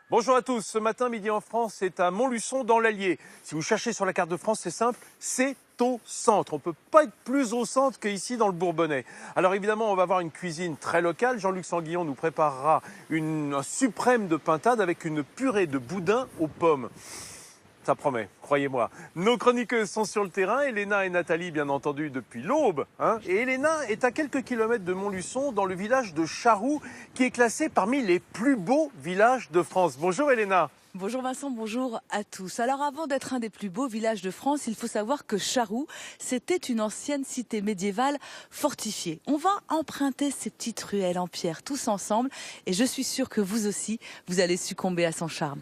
Bonjour à tous, ce matin, midi en France, c'est à Montluçon dans l'Allier. Si vous cherchez sur la carte de France, c'est simple, c'est au centre. On ne peut pas être plus au centre qu'ici dans le Bourbonnais. Alors évidemment, on va avoir une cuisine très locale. Jean-Luc Sanguillon nous préparera un suprême de pintade avec une purée de boudin aux pommes. Ça promet, croyez-moi. Nos chroniqueuses sont sur le terrain, Elena et Nathalie, bien entendu, depuis l'aube. Et Elena est à quelques kilomètres de Montluçon, dans le village de Charroux, qui est classé parmi les plus beaux villages de France. Bonjour Elena. Bonjour Vincent, bonjour à tous. Alors avant d'être un des plus beaux villages de France, il faut savoir que Charroux, c'était une ancienne cité médiévale fortifiée. On va emprunter ces petites ruelles en pierre tous ensemble et je suis sûre que vous aussi, vous allez succomber à son charme.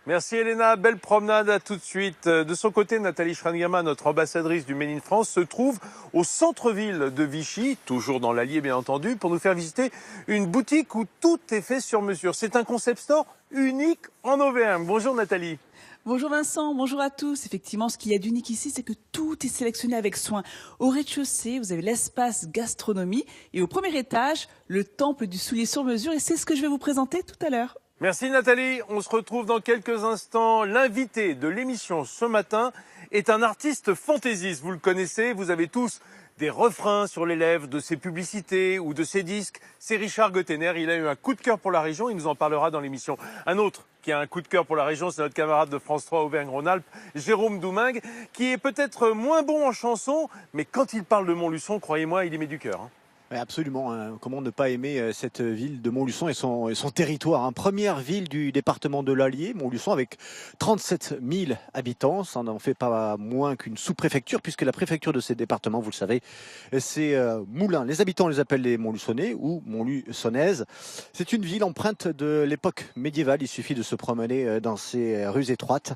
Merci Elena, belle promenade, à tout de suite. De son côté, Nathalie Schrangama, notre ambassadrice du Made in France, se trouve au centre-ville de Vichy, toujours dans l'Allier bien entendu, pour nous faire visiter une boutique où tout est fait sur mesure. C'est un concept store unique en Auvergne. Bonjour Nathalie. Bonjour Vincent, bonjour à tous. Effectivement, ce qu'il y a d'unique ici, c'est que tout est sélectionné avec soin. Au rez-de-chaussée, vous avez l'espace gastronomie et au premier étage, le temple du soulier sur mesure et c'est ce que je vais vous présenter tout à l'heure. Merci Nathalie, on se retrouve dans quelques instants. L'invité de l'émission ce matin est un artiste fantaisiste. Vous le connaissez, vous avez tous des refrains sur les lèvres de ses publicités ou de ses disques. C'est Richard Gottener, il a eu un coup de cœur pour la région, il nous en parlera dans l'émission. Un autre qui a un coup de cœur pour la région, c'est notre camarade de France 3 Auvergne-Rhône-Alpes, Jérôme Doumingue, qui est peut-être moins bon en chanson, mais quand il parle de Montluçon, croyez-moi, il y met du cœur. Oui, absolument. Comment ne pas aimer cette ville de Montluçon et son territoire. Première ville du département de l'Allier, Montluçon, avec 37 000 habitants. Ça n'en fait pas moins qu'une sous-préfecture, puisque la préfecture de ce département, vous le savez, c'est Moulins. Les habitants les appellent les Montluçonnais ou Montluçonnaises. C'est une ville empreinte de l'époque médiévale. Il suffit de se promener dans ces rues étroites,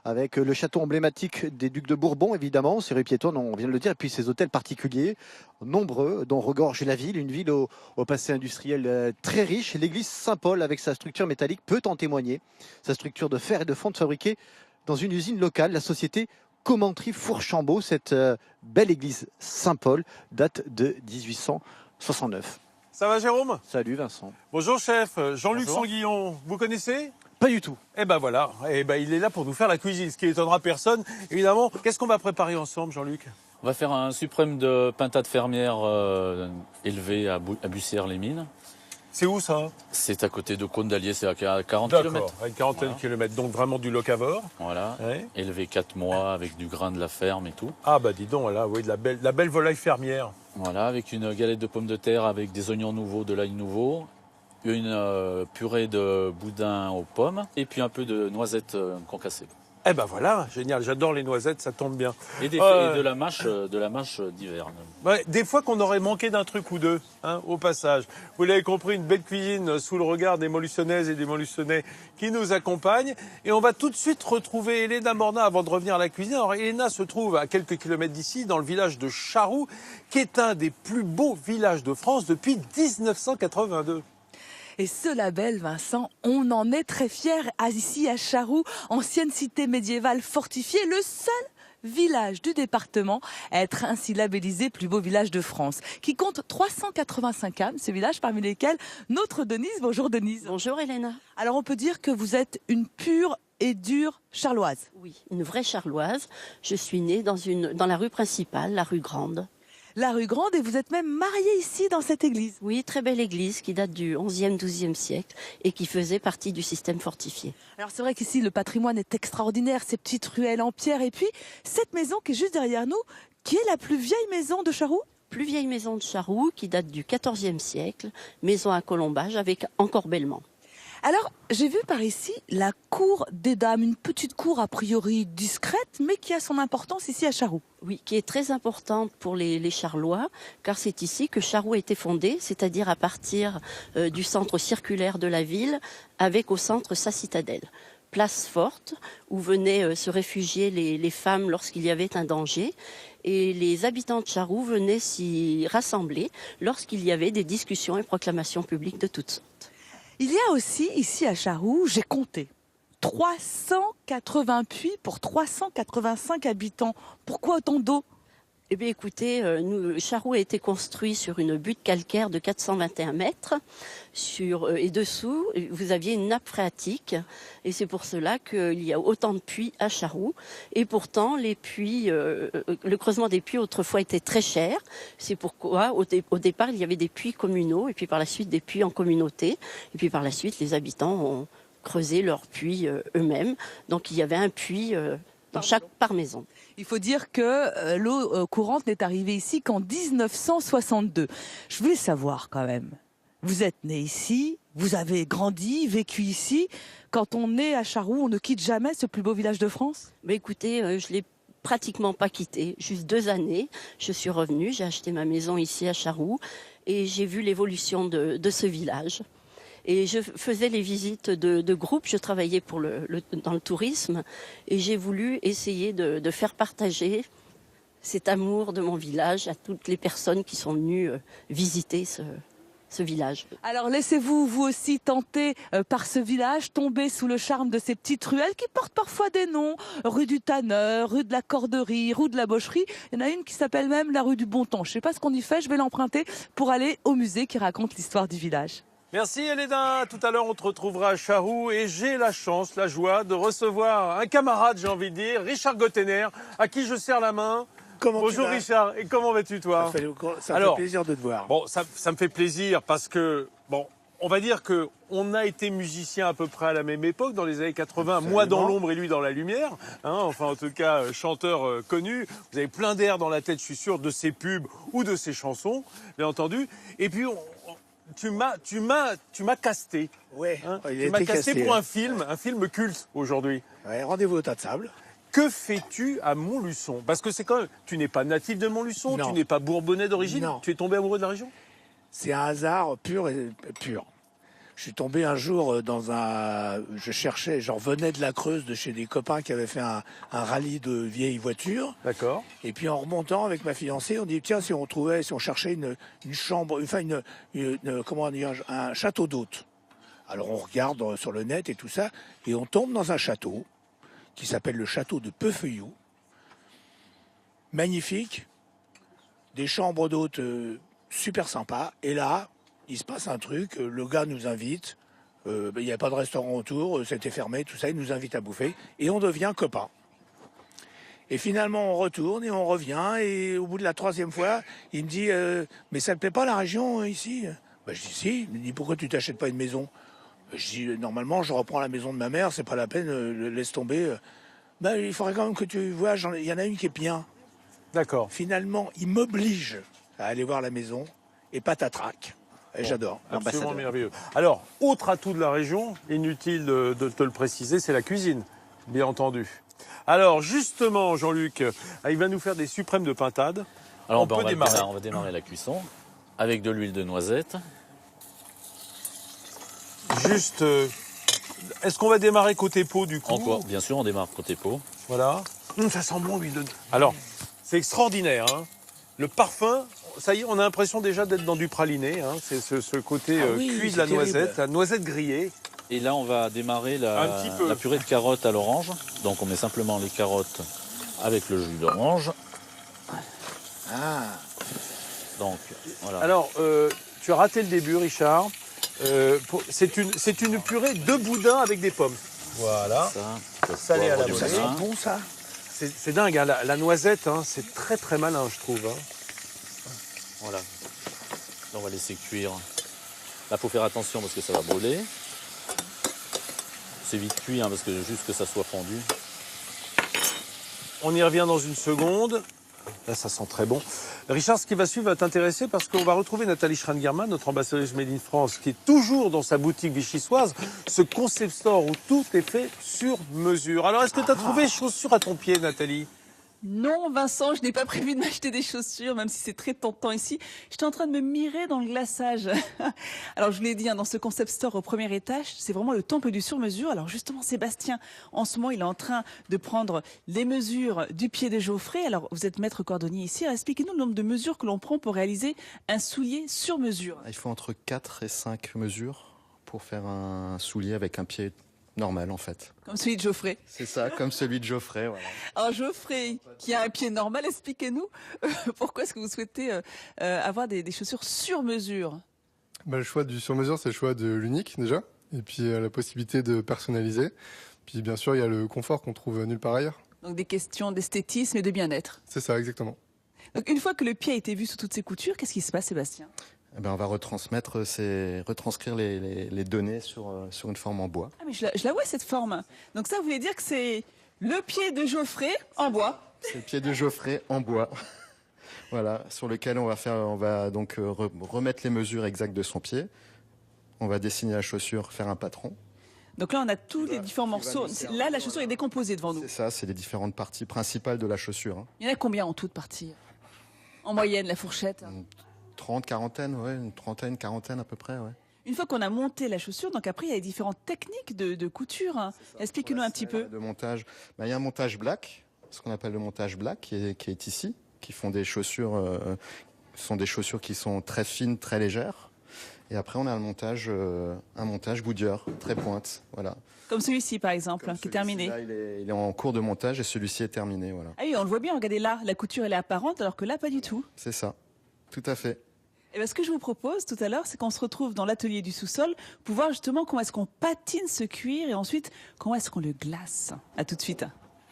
avec le château emblématique des ducs de Bourbon, évidemment, ces rues piétonnes, on vient de le dire, et puis ces hôtels particuliers, nombreux, dont regorge la ville, une ville au passé industriel très riche. L'église Saint-Paul, avec sa structure métallique, peut en témoigner. Sa structure de fer et de fonte fabriquée dans une usine locale, la société Commentry Fourchambault. Cette belle église Saint-Paul date de 1869. Ça va Jérôme? Salut Vincent. Bonjour chef, Jean-Luc Sanguillon, vous connaissez? Pas du tout. Eh ben voilà, il est là pour nous faire la cuisine, ce qui étonnera personne. Évidemment, qu'est-ce qu'on va préparer ensemble Jean-Luc? On va faire un suprême de pintade fermière élevé à Bussière-les-Mines. C'est où ça? C'est à côté de Cône-d'Allier, c'est à 40 D'accord, km. à une quarantaine de kilomètres, donc vraiment du locavore. Voilà, Ouais. élevé 4 mois avec du grain de la ferme et tout. Ah bah dis donc, là, oui, de la belle volaille fermière. Voilà, avec une galette de pommes de terre avec des oignons nouveaux, de l'ail nouveau, une purée de boudin aux pommes et puis un peu de noisettes concassées. Eh ben voilà, génial, j'adore les noisettes, ça tombe bien. Et de la mâche d'hiver. Ouais, des fois qu'on aurait manqué d'un truc ou deux, au passage. Vous l'avez compris, une belle cuisine sous le regard des Montluçonnaises et des Montluçonnais qui nous accompagnent. Et on va tout de suite retrouver Elena Morna avant de revenir à la cuisine. Alors Elena se trouve à quelques kilomètres d'ici, dans le village de Charroux, qui est un des plus beaux villages de France depuis 1982. Et ce label, Vincent, on en est très fiers ici à Charroux, ancienne cité médiévale fortifiée, le seul village du département à être ainsi labellisé plus beau village de France, qui compte 385 âmes, ce village parmi lesquels notre Denise. Bonjour Denise. Bonjour Elena. Alors on peut dire que vous êtes une pure et dure charloise. Oui, une vraie charloise. Je suis née dans la rue principale, la rue Grande. La rue Grande, et vous êtes même mariée ici dans cette église. Oui, très belle église qui date du 11e, 12e siècle et qui faisait partie du système fortifié. Alors c'est vrai qu'ici le patrimoine est extraordinaire, ces petites ruelles en pierre et puis cette maison qui est juste derrière nous, qui est la plus vieille maison de Charroux. Plus vieille maison de Charroux qui date du 14e siècle, maison à colombage avec encorbellement. Alors, j'ai vu par ici la cour des dames, une petite cour a priori discrète, mais qui a son importance ici à Charroux. Oui, qui est très importante pour les Charlois, car c'est ici que Charroux a été fondée, c'est-à-dire à partir du centre circulaire de la ville, avec au centre sa citadelle. Place forte, où venaient se réfugier les femmes lorsqu'il y avait un danger, et les habitants de Charroux venaient s'y rassembler lorsqu'il y avait des discussions et proclamations publiques de toutes sortes. Il y a aussi, ici à Charroux, j'ai compté, 380 puits pour 385 habitants. Pourquoi autant d'eau? Eh bien, écoutez, Charroux a été construit sur une butte calcaire de 421 mètres. Et dessous, vous aviez une nappe phréatique. Et c'est pour cela qu'il y a autant de puits à Charroux. Et pourtant, les puits, le creusement des puits autrefois était très cher. C'est pourquoi, au départ, il y avait des puits communaux. Et puis par la suite, des puits en communauté. Et puis par la suite, les habitants ont creusé leurs puits eux-mêmes. Donc il y avait un puits par maison. Il faut dire que l'eau courante n'est arrivée ici qu'en 1962. Je voulais savoir quand même, vous êtes né ici, vous avez grandi, vécu ici. Quand on est à Charroux, on ne quitte jamais ce plus beau village de France? Écoutez, je l'ai pratiquement pas quitté. Juste 2 années, je suis revenue, j'ai acheté ma maison ici à Charroux et j'ai vu l'évolution de ce village. Et je faisais les visites de groupe, je travaillais dans le tourisme et j'ai voulu essayer de faire partager cet amour de mon village à toutes les personnes qui sont venues visiter ce village. Alors laissez-vous, vous aussi, tenter par ce village, tomber sous le charme de ces petites ruelles qui portent parfois des noms. Rue du Tanneur, rue de la Corderie, rue de la Bocherie. Il y en a une qui s'appelle même la rue du Bon Temps. Je ne sais pas ce qu'on y fait, je vais l'emprunter pour aller au musée qui raconte l'histoire du village. Merci Elena, tout à l'heure on te retrouvera à Charroux et j'ai la chance, la joie de recevoir un camarade, j'ai envie de dire, Richard Gottener, à qui je serre la main. Bonjour Richard, et comment vas-tu toi? Ça me fait plaisir de te voir. Bon, ça me fait plaisir parce que, bon, on va dire que on a été musiciens à peu près à la même époque, dans les années 80, absolument. Moi dans l'ombre et lui dans la lumière, hein, enfin en tout cas chanteur connu. Vous avez plein d'air dans la tête, je suis sûr, de ses pubs ou de ses chansons, bien entendu. Et puis tu m'as casté. Ouais, hein, tu m'as casté pour un film culte aujourd'hui. Ouais, rendez-vous au tas de sable. Que fais-tu à Montluçon? Parce que c'est quand même, tu n'es pas natif de Montluçon, tu n'es pas bourbonnais d'origine, tu es tombé amoureux de la région? C'est un hasard pur et pur. Je suis tombé un jour je cherchais, j'en revenais de la Creuse de chez des copains qui avaient fait un rallye de vieilles voitures. D'accord. Et puis en remontant avec ma fiancée, on dit tiens si on cherchait une chambre, enfin comment dire, un château d'hôtes. Alors on regarde sur le net et tout ça, et on tombe dans un château qui s'appelle le château de Peufeuillou. Magnifique, des chambres d'hôtes super sympas. Et là, il se passe un truc, le gars nous invite, il n'y a pas de restaurant autour, c'était fermé, tout ça, il nous invite à bouffer, et on devient copains. Et finalement, on retourne et on revient, et au bout de la 3e fois, il me dit mais ça ne te plaît pas la région ici? Je dis si. Il me dit pourquoi tu t'achètes pas une maison? Je dis normalement, je reprends la maison de ma mère, c'est pas la peine, laisse tomber. Il faudrait quand même que tu vois, il y en a une qui est bien. D'accord. Finalement, il m'oblige à aller voir la maison, et patatrac. Et j'adore. Absolument merveilleux. Alors, autre atout de la région, inutile de te le préciser, c'est la cuisine, bien entendu. Alors, justement, Jean-Luc, il va nous faire des suprêmes de pintade. Alors, on va démarrer la cuisson avec de l'huile de noisette. Juste, est-ce qu'on va démarrer côté peau du coup? Encore, bien sûr, on démarre côté peau. Voilà. Ça sent bon l'huile de... Alors, c'est extraordinaire, hein. Le parfum, ça y est, on a l'impression déjà d'être dans du praliné. Hein. C'est ce côté cuit de la noisette grillée. Et là, on va démarrer la purée de carottes à l'orange. Donc, on met simplement les carottes avec le jus d'orange. Ah. Donc, voilà. Alors, tu as raté le début, Richard. C'est une purée de boudin avec des pommes. Voilà. Salé à la Ça sent bon, ça. C'est dingue, hein, la noisette, hein, c'est très très malin, je trouve. Hein. Voilà. On va laisser cuire. Là, il faut faire attention parce que ça va brûler. C'est vite cuit, hein, parce que juste que ça soit fondu. On y revient dans une seconde. Là, ça sent très bon. Richard, ce qui va suivre va t'intéresser parce qu'on va retrouver Nathalie Schrein-German, notre ambassadrice Made in France, qui est toujours dans sa boutique vichysoise, ce concept store où tout est fait sur mesure. Alors, est-ce que tu as trouvé chaussures à ton pied, Nathalie? Non, Vincent, je n'ai pas prévu de m'acheter des chaussures, même si c'est très tentant ici. J'étais en train de me mirer dans le glaçage. Alors, je vous l'ai dit, hein, dans ce concept store au premier étage, c'est vraiment le temple du sur-mesure. Alors, justement, Sébastien, en ce moment, il est en train de prendre les mesures du pied de Geoffrey. Alors, vous êtes maître cordonnier ici. Alors, expliquez-nous le nombre de mesures que l'on prend pour réaliser un soulier sur mesure. Il faut entre 4 et 5 mesures pour faire un soulier avec un pied normal en fait. Comme celui de Geoffrey. C'est ça, comme celui de Geoffrey. Voilà. Alors Geoffrey, qui a un pied normal, expliquez-nous pourquoi est-ce que vous souhaitez avoir des chaussures sur mesure? Le choix du sur-mesure, c'est le choix de l'unique déjà, et puis la possibilité de personnaliser. Puis bien sûr, il y a le confort qu'on trouve nulle part ailleurs. Donc des questions d'esthétisme et de bien-être. C'est ça, exactement. Donc une fois que le pied a été vu sous toutes ses coutures, qu'est-ce qui se passe, Sébastien? On va retranscrire les données sur une forme en bois. Ah mais je la vois cette forme. Donc ça voulait dire que c'est le pied de Geoffrey en bois. C'est le pied de Geoffrey en bois. Voilà, sur lequel on va donc remettre les mesures exactes de son pied. On va dessiner la chaussure, faire un patron. Donc là, on a tous les différents morceaux. Là, la chaussure est décomposée devant nous. C'est ça, c'est les différentes parties principales de la chaussure. Il y en a combien en toute partie? En moyenne, la fourchette? 30, quarantaine, ouais, une trentaine, quarantaine à peu près, ouais. Une fois qu'on a monté la chaussure, donc après, il y a les différentes techniques de couture. Explique-nous un petit peu. De montage. Il y a un montage black, ce qu'on appelle le montage black, qui est ici, qui font des chaussures, sont des chaussures qui sont très fines, très légères. Et après, on a un montage Goodyear, très pointe, voilà. Comme celui-ci, par exemple, qui est terminé. Là, il est en cours de montage et celui-ci est terminé, voilà. Ah oui, on le voit bien, regardez là, la couture, elle est apparente, alors que là, pas du tout. C'est ça, tout à fait. Et ce que je vous propose tout à l'heure, c'est qu'on se retrouve dans l'atelier du sous-sol pour voir justement comment est-ce qu'on patine ce cuir et ensuite, comment est-ce qu'on le glace. À tout de suite.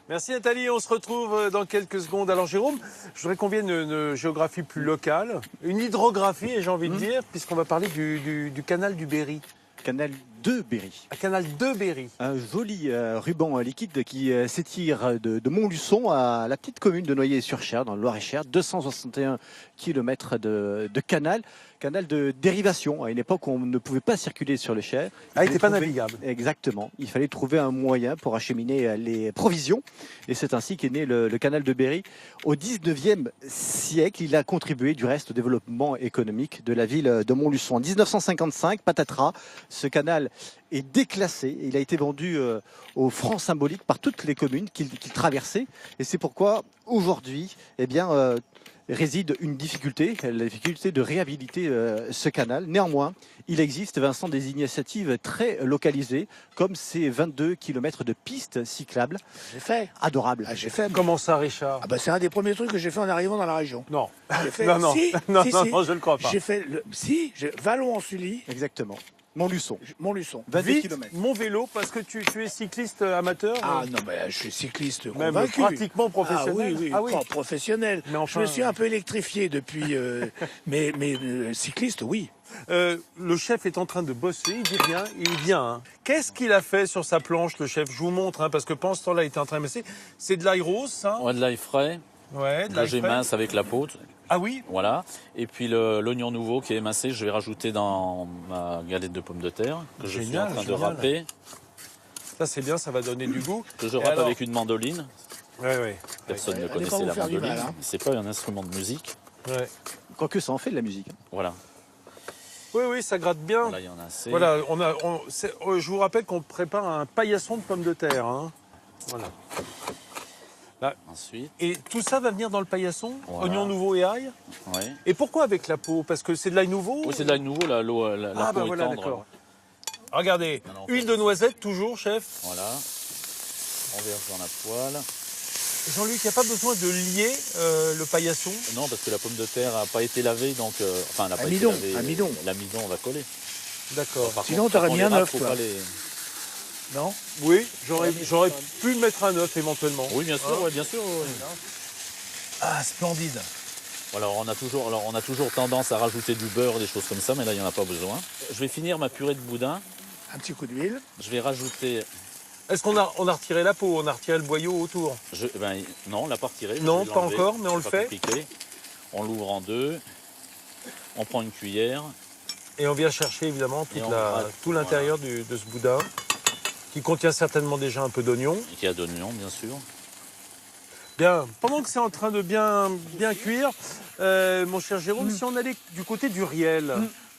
Merci Nathalie, on se retrouve dans quelques secondes. Alors Jérôme, je voudrais qu'on vienne une géographie plus locale, une hydrographie, j'ai envie de dire, puisqu'on va parler du canal du Berry. Canal de Berry. Un canal de Berry. Un joli ruban liquide qui s'étire de Montluçon à la petite commune de Noyer-sur-Cher, dans le Loir-et-Cher. 261 km de canal. Canal de dérivation, à une époque où on ne pouvait pas circuler sur le Cher. Ah, il n'était pas navigable. Exactement. Il fallait trouver un moyen pour acheminer les provisions. Et c'est ainsi qu'est né le canal de Berry. Au 19e siècle, il a contribué du reste au développement économique de la ville de Montluçon. En 1955, patatras, ce canal est déclassé. Il a été vendu aux francs symboliques par toutes les communes qu'il traversait. Et c'est pourquoi aujourd'hui, réside une difficulté, la difficulté de réhabiliter ce canal. Néanmoins, il existe, Vincent, des initiatives très localisées, comme ces 22 km de pistes cyclables. J'ai fait. Adorables. Ah, j'ai fait. Comment ça, Richard? C'est un des premiers trucs que j'ai fait en arrivant dans la région. Non. J'ai fait... Non, Si, non, si, non, si. non, je ne le crois pas. J'ai fait Vallon-en-Sully, Exactement. Montluçon. Montluçon. 22 Vite, km. mon vélo, parce que tu es cycliste amateur. Ah non, mais je suis cycliste Même convaincu. pratiquement professionnel. Ah oui, Ah oui. pas professionnel. Mais enfin, je me suis un peu électrifié depuis, mais cycliste, oui. le chef est en train de bosser, il dit rien, et il vient. Hein. Qu'est-ce qu'il a fait sur sa planche, le chef? Je vous montre, hein, parce que pendant ce temps-là, il était en train de bosser. C'est de l'ail rose, ça? Ouais, de l'ail frais, Ouais, de l'ail légé frais. mince avec la peau. Ah oui? Voilà. Et puis l'oignon nouveau qui est émincé, je vais rajouter dans ma galette de pommes de terre que je suis Génial, en train de génial. râper, Ça, c'est bien, ça va donner du goût. que je Et râpe alors avec une mandoline. Ouais, ouais. Personne ne allez pas connaissait vous la faire du mandoline. mal, hein. C'est pas un instrument de musique. Ouais. Quoique ça en fait de la musique. Voilà. Oui, oui, ça gratte bien. Là, il y en a assez. Voilà, je vous rappelle qu'on prépare un paillasson de pommes de terre. Hein. Voilà. Ensuite, Et tout ça va venir dans le paillasson, Voilà. oignon nouveau et ail. ouais. Et pourquoi avec la peau? Parce que c'est de l'ail nouveau? Oui, c'est de l'ail nouveau, la Ah, peau bah est voilà, tendre. d'accord. Regardez, Non, huile de noisette toujours, chef. Voilà. On verse dans la poêle. Jean-Luc, il n'y a pas besoin de lier le paillasson? Non, parce que la pomme de terre n'a pas été lavée, donc... enfin, elle n'a pas Amidon, été lavée. amidon. L'amidon va coller. D'accord. Par Sinon, contre, t'aurais quand on mis les un râpe, œuf, faut quoi. pas les- Non? Oui, j'aurais pu mettre un œuf éventuellement. Oui, bien sûr, ouais, bien sûr. ouais. Ah, splendide. Voilà, on a toujours tendance à rajouter du beurre, des choses comme ça, mais là, il n'y en a pas besoin. Je vais finir ma purée de boudin. Un petit coup d'huile. Je vais rajouter... Est-ce qu'on a retiré la peau? On a retiré le boyau autour? non, on l'a pas retiré. Non, Je vais pas l'enlever, encore, mais on le c'est pas fait. compliqué. On l'ouvre en deux. On prend une cuillère. Et on vient chercher évidemment Et on gratte, tout l'intérieur de ce boudin, qui contient certainement déjà un peu d'oignon. Et qui a d'oignon, bien sûr. Bien, pendant que c'est en train de bien cuire, mon cher Jérôme, si on allait du côté du Riel,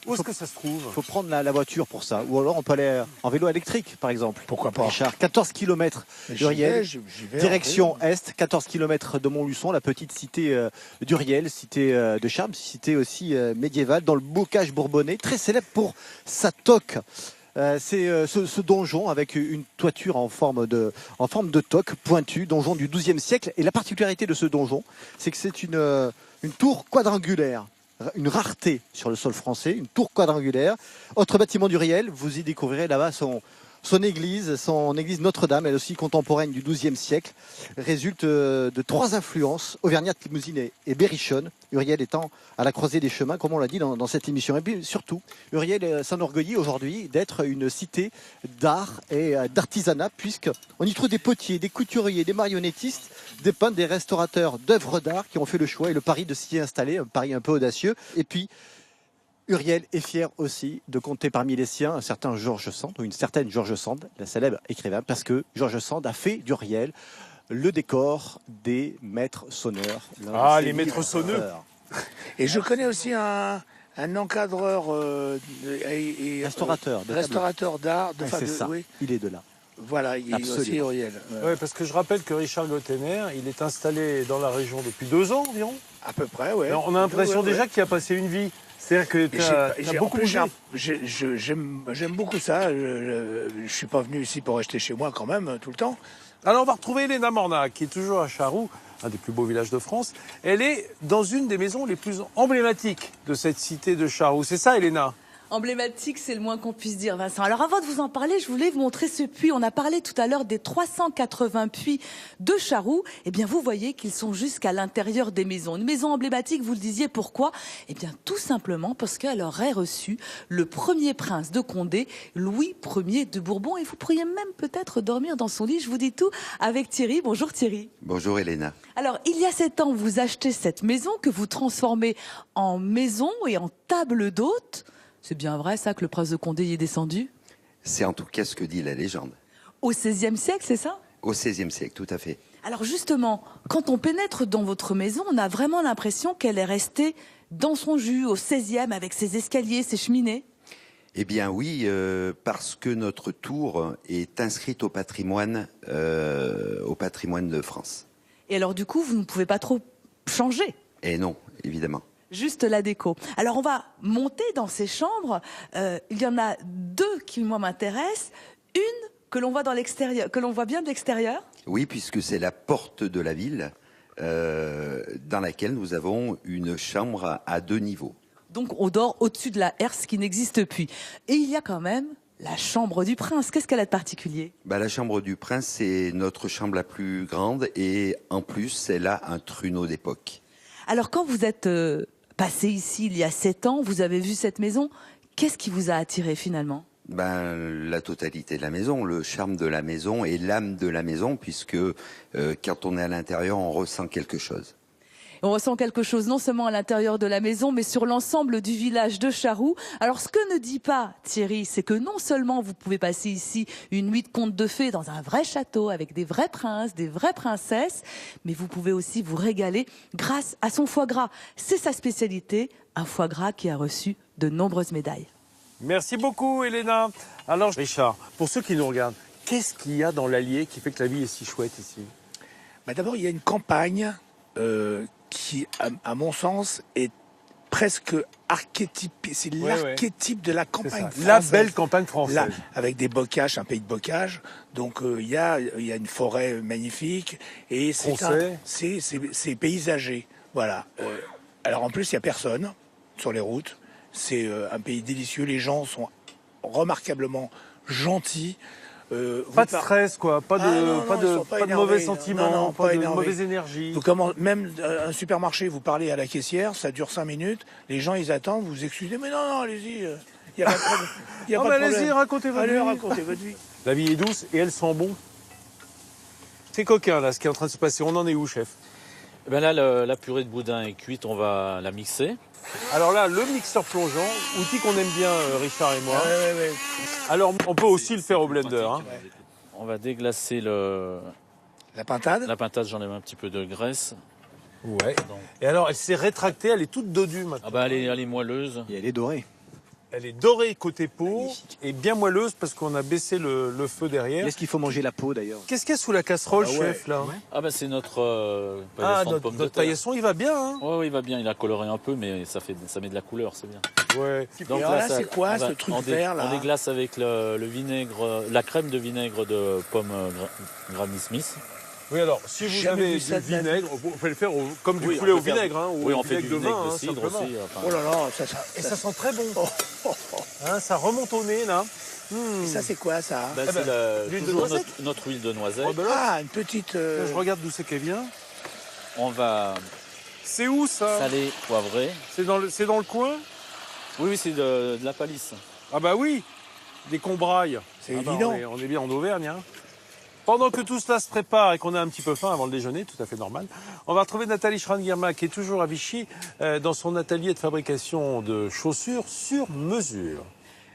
où est-ce que ça se trouve? Il faut prendre la voiture pour ça. Ou alors on peut aller en vélo électrique, par exemple. Pourquoi pas? Richard, 14 km Mais du Riel. j'y vais en Direction vélo. Est, 14 km de Montluçon, la petite cité du Riel, cité de charme, cité aussi médiévale, dans le bocage bourbonnais, très célèbre pour sa toque. C'est ce donjon avec une toiture en forme de toque pointue, donjon du XIIe siècle. Et la particularité de ce donjon, c'est que c'est une tour quadrangulaire, une rareté sur le sol français, une tour quadrangulaire. Autre bâtiment d'Uriel, vous y découvrirez là-bas son église Notre-Dame, elle aussi contemporaine du XIIe siècle, résulte de 3 influences, auvergnate, limousine et berrichonne. Uriel étant à la croisée des chemins, comme on l'a dit dans cette émission. Et puis surtout, Uriel s'enorgueillit aujourd'hui d'être une cité d'art et d'artisanat, puisqu'on y trouve des potiers, des couturiers, des marionnettistes, des peintres, des restaurateurs d'œuvres d'art qui ont fait le choix et le pari de s'y installer, un pari un peu audacieux. Et puis, Uriel est fier aussi de compter parmi les siens un certain George Sand, ou une certaine George Sand, la célèbre écrivain, parce que George Sand a fait d'Uriel le décor des maîtres sonneurs. Ah, les maîtres sonneux. Et je connais aussi un encadreur restaurateur d'art. C'est ça, oui. Il est de là. Voilà, il est aussi Uriel. Ouais, parce que je rappelle que Richard Gottener, il est installé dans la région depuis 2 ans environ. À peu près, oui. On a l'impression déjà qu'il a passé une vie. C'est-à-dire que tu as beaucoup bougé. J'aime beaucoup ça. Je suis pas venu ici pour rester chez moi quand même tout le temps. Alors on va retrouver Elena Morna, qui est toujours à Charroux, un des plus beaux villages de France. Elle est dans une des maisons les plus emblématiques de cette cité de Charroux. C'est ça, Elena ? Emblématique, c'est le moins qu'on puisse dire, Vincent. Alors avant de vous en parler, je voulais vous montrer ce puits. On a parlé tout à l'heure des 380 puits de Charroux. Eh bien, vous voyez qu'ils sont jusqu'à l'intérieur des maisons. Une maison emblématique, vous le disiez, pourquoi ? Eh bien, tout simplement parce qu'elle aurait reçu le premier prince de Condé, Louis Ier de Bourbon. Et vous pourriez même peut-être dormir dans son lit. Je vous dis tout avec Thierry. Bonjour Thierry. Bonjour Elena. Alors, il y a 7 ans, vous achetez cette maison que vous transformez en maison et en table d'hôte. C'est bien vrai, ça, que le prince de Condé y est descendu ? C'est en tout cas ce que dit la légende. Au XVIe siècle, c'est ça ? Au XVIe siècle, tout à fait. Alors justement, quand on pénètre dans votre maison, on a vraiment l'impression qu'elle est restée dans son jus, au XVIe, avec ses escaliers, ses cheminées. Eh bien oui, parce que notre tour est inscrite au patrimoine de France. Et alors du coup, vous ne pouvez pas trop changer ? Et non, évidemment. Juste la déco. Alors on va monter dans ces chambres. Il y en a 2 qui moi m'intéressent. Une que l'on voit dans l'extérieur, que l'on voit bien de l'extérieur. Oui, puisque c'est la porte de la ville dans laquelle nous avons une chambre à 2 niveaux. Donc on dort au-dessus de la herse qui n'existe plus. Et il y a quand même la chambre du prince. Qu'est-ce qu'elle a de particulier ? La chambre du prince, c'est notre chambre la plus grande et en plus, elle a un trumeau d'époque. Alors quand vous êtes passé ici il y a 7 ans, vous avez vu cette maison, qu'est-ce qui vous a attiré finalement ? La totalité de la maison, le charme de la maison et l'âme de la maison, puisque quand on est à l'intérieur, on ressent quelque chose. On ressent quelque chose non seulement à l'intérieur de la maison, mais sur l'ensemble du village de Charroux. Alors ce que ne dit pas Thierry, c'est que non seulement vous pouvez passer ici une nuit de contes de fées dans un vrai château avec des vrais princes, des vraies princesses, mais vous pouvez aussi vous régaler grâce à son foie gras. C'est sa spécialité, un foie gras qui a reçu de nombreuses médailles. Merci beaucoup, Elena. Alors, Richard, pour ceux qui nous regardent, qu'est-ce qu'il y a dans l'Allier qui fait que la vie est si chouette ici ? D'abord, il y a une campagne qui, à mon sens, est presque archétypée. C'est l'archétype de la campagne française. La belle campagne française. Là, avec des bocages, un pays de bocage. Donc, il y a une forêt magnifique. Et c'est paysager. Voilà. Alors, en plus, il n'y a personne sur les routes. C'est un pays délicieux. Les gens sont remarquablement gentils. Pas de stress, quoi. Pas de mauvais sentiments, pas de mauvaise énergie. Même un supermarché, vous parlez à la caissière, ça dure 5 minutes. Les gens, ils attendent, vous excusez. Mais non, allez-y. Il n'y a pas de problème. Allez-y, racontez votre vie. La vie est douce et elle sent bon. C'est coquin, là, ce qui est en train de se passer. On en est où, chef ? Là, la purée de boudin est cuite, on va la mixer. Alors là, le mixeur plongeant, outil qu'on aime bien, Richard et moi. Ouais. Alors, on peut aussi le faire au blender. Hein. On va déglacer la pintade. La pintade, j'enlève un petit peu de graisse. Ouais. Et alors, elle s'est rétractée, elle est toute dodue maintenant. Elle est moelleuse. Et elle est dorée. Elle est dorée côté peau Magnifique. et bien moelleuse parce qu'on a baissé le feu derrière. Est-ce qu'il faut manger la peau d'ailleurs? Qu'est-ce qu'il y a sous la casserole, Ah ouais. chef, là? Ah bah c'est notre Ah, paillasson de pommes de notre terre. paillasson, il va bien, hein? Ouais, il va bien, il a coloré un peu, mais ça met de la couleur, c'est bien. Ouais. Donc Et alors là, ça- c'est quoi, on va- ce truc on vert, là? On déglace avec le vinaigre, la crème de vinaigre de pomme Granny Smith. Oui, alors, si vous Jamais avez vu du ça de ma vinaigre, vous pouvez le faire comme du Oui, poulet on au peut faire vinaigre, hein, ou Oui, au on fait du vinaigre de vinaigre vin, de hein, cidre simplement. aussi. Enfin, Oh là là, Et ça sent très bon. Hein, ça remonte au nez, là. Et ça, c'est quoi, ça? ben, Ah c'est ben, l'huile de toujours noisette. notre huile de noisette. Oh, ben là, Ah, une petite... je regarde d'où c'est qu'elle vient. On va C'est où, ça? saler, poivrer. C'est dans le coin? Oui, c'est de la palisse. Ah bah oui, des Combrailles. C'est Ah bah, évident. on est bien en Auvergne. Hein. Pendant que tout cela se prépare et qu'on a un petit peu faim avant le déjeuner, tout à fait normal, on va retrouver Nathalie Schran-Guillermin qui est toujours à Vichy dans son atelier de fabrication de chaussures sur mesure.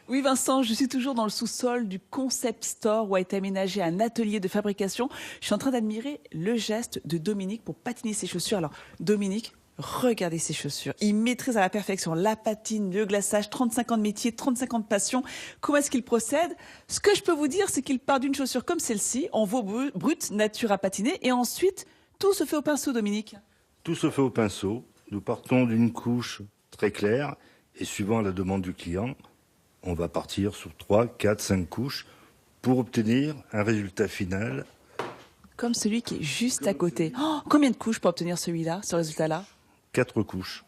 Oui Vincent, je suis toujours dans le sous-sol du Concept Store où a été aménagé un atelier de fabrication. Je suis en train d'admirer le geste de Dominique pour patiner ses chaussures. Alors Dominique, regardez ses chaussures. Il maîtrise à la perfection la patine, le glaçage, 35 ans de métier, 35 ans de passion. Comment est-ce qu'il procède? Ce que je peux vous dire, c'est qu'il part d'une chaussure comme celle-ci, en veau brut, nature à patiner, et ensuite, tout se fait au pinceau, Dominique. Tout se fait au pinceau. Nous partons d'une couche très claire et suivant la demande du client, on va partir sur 3, 4, 5 couches pour obtenir un résultat final. Comme celui qui est juste à côté. Oh, combien de couches pour obtenir celui-là, ce résultat-là? 4 couches.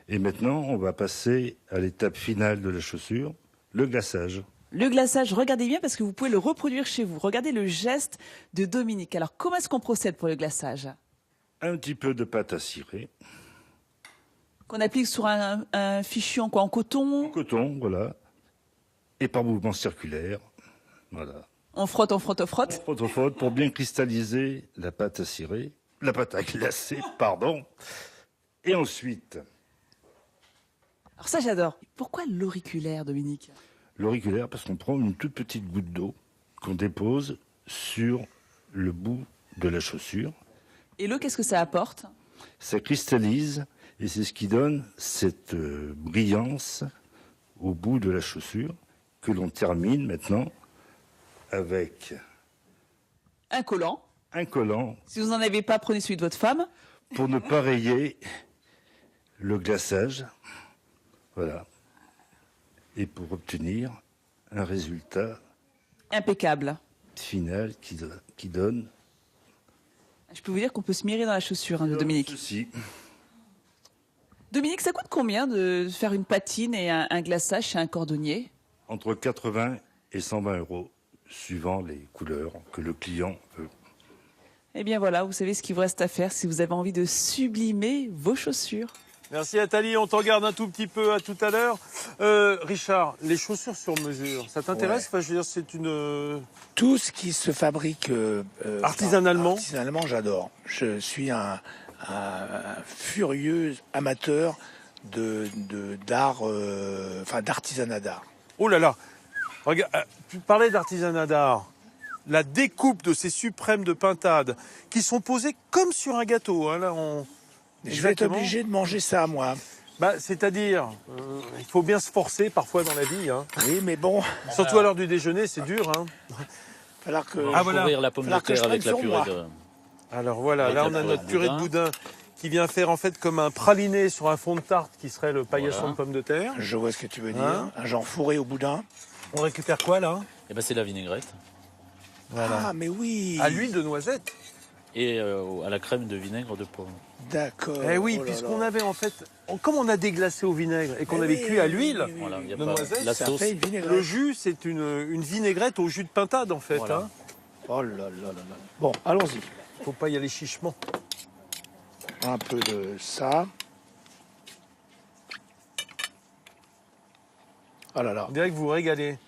Et maintenant, on va passer à l'étape finale de la chaussure, le glaçage. Le glaçage, regardez bien parce que vous pouvez le reproduire chez vous. Regardez le geste de Dominique. Alors, comment est-ce qu'on procède pour le glaçage? Un petit peu de pâte à cirer. Qu'on applique sur un fichu en quoi? En coton? Coton, voilà. Et par mouvement circulaire. Voilà. On frotte, on frotte, on frotte. Frotte pour bien cristalliser la pâte à cirer. La pâte à glacer, pardon. Et ensuite, Alors ça, j'adore. Pourquoi l'auriculaire, Dominique? l'auriculaire, parce qu'on prend une toute petite goutte d'eau qu'on dépose sur le bout de la chaussure. Et l'eau, qu'est-ce que ça apporte? Ça cristallise et c'est ce qui donne cette brillance au bout de la chaussure que l'on termine maintenant avec Un collant. un collant Si vous n'en avez pas, prenez celui de votre femme. pour ne pas rayer le glaçage. Voilà. Et pour obtenir un résultat Impeccable. final qui donne Je peux vous dire qu'on peut se mirer dans la chaussure de Dominique. ceci. Dominique, ça coûte combien de faire une patine et un glaçage chez un cordonnier? Entre 80 et 120 euros, suivant les couleurs que le client veut. Eh bien voilà, vous savez ce qu'il vous reste à faire si vous avez envie de sublimer vos chaussures. Merci Nathalie, on t'en garde un tout petit peu, à tout à l'heure. Richard, les chaussures sur mesure, ça t'intéresse? Ouais. Enfin, je veux dire, c'est une... Tout ce qui se fabrique Artisanalement. Artisanalement, j'adore. Je suis un furieux amateur d'art, enfin d'artisanat d'art. Oh là là, regarde, tu parlais d'artisanat d'art. La découpe de ces suprêmes de pintade qui sont posés comme sur un gâteau. Hein, là, Je vais être Exactement. obligé de manger ça, moi. Bah, c'est-à-dire, il faut bien se forcer parfois dans la vie. Hein. Oui, mais bon, Surtout à l'heure du déjeuner, c'est dur. Hein. falloir que. On va voilà. couvrir la pomme de Falloir que je terre avec la prenne sur purée moi. de... Alors voilà, Avec là la on a purée notre de purée de boudin qui vient faire en fait comme un praliné sur un fond de tarte qui serait le paillasson Voilà. de pommes de terre. Je vois ce que tu veux dire. Hein Un genre fourré au boudin. On récupère quoi là? Eh ben, c'est la vinaigrette. Ah, mais oui. À l'huile de noisette. Et à la crème de vinaigre de pomme. D'accord. Eh oui, Oh là puisqu'on là. avait en fait, comme on a déglacé au vinaigre et qu'on Eh avait oui, cuit à oui, l'huile, oui, oui, Voilà, oui. il y a de pas noisette, la Ça sauce. fait une vinaigrette. le jus c'est une vinaigrette au jus de pintade en fait. Voilà. Hein. Oh là là là là. Bon, allons-y. Faut pas y aller chichement. Un peu de ça. Oh là là. On dirait que vous vous régalez.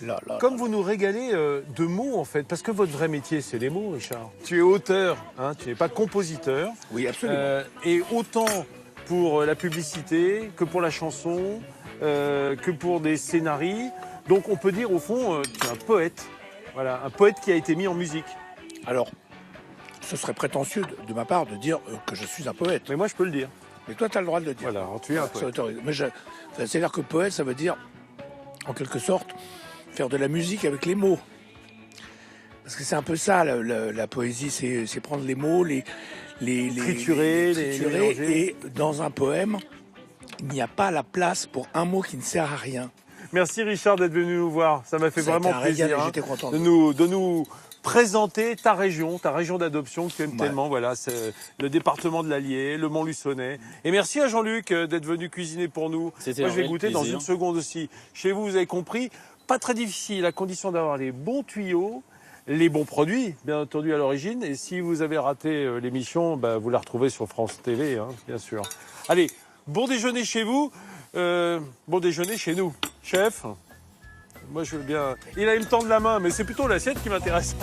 Là, là, Comme là, vous nous régalez de mots en fait, parce que votre vrai métier c'est les mots, Richard. Tu es auteur, hein, tu n'es pas compositeur. Oui, absolument. Et autant pour la publicité que pour la chanson, que pour des scénarios. Donc on peut dire au fond, tu es un poète. Voilà, un poète qui a été mis en musique. Alors, ce serait prétentieux de ma part de dire que je suis un poète. Mais moi je peux le dire. Mais toi, tu as le droit de le dire. Voilà, tu es un C'est poète. autorisé. Mais c'est-à-dire que poète, ça veut dire, en quelque sorte, faire de la musique avec les mots. Parce que c'est un peu ça, la poésie, c'est prendre les mots, les Triturer, les mélanger. et dans un poème, il n'y a pas la place pour un mot qui ne sert à rien. Merci Richard d'être venu nous voir. Ça m'a fait Ça a été vraiment un régal plaisir et j'étais content de nous présenter ta région d'adoption que tu aimes tellement. Voilà, c'est le département de l'Allier, le Montluçonnais. Et merci à Jean-Luc d'être venu cuisiner pour nous. C'était Moi, un je vais réel goûter dans plaisir. une seconde aussi. Chez vous, vous avez compris, pas très difficile, à condition d'avoir les bons tuyaux, les bons produits, bien entendu, à l'origine. Et si vous avez raté l'émission, vous la retrouvez sur France TV, hein, bien sûr. Allez, bon déjeuner chez vous, bon déjeuner chez nous. Chef, moi je veux bien... Il a eu le temps de la main, mais c'est plutôt l'assiette qui m'intéresse.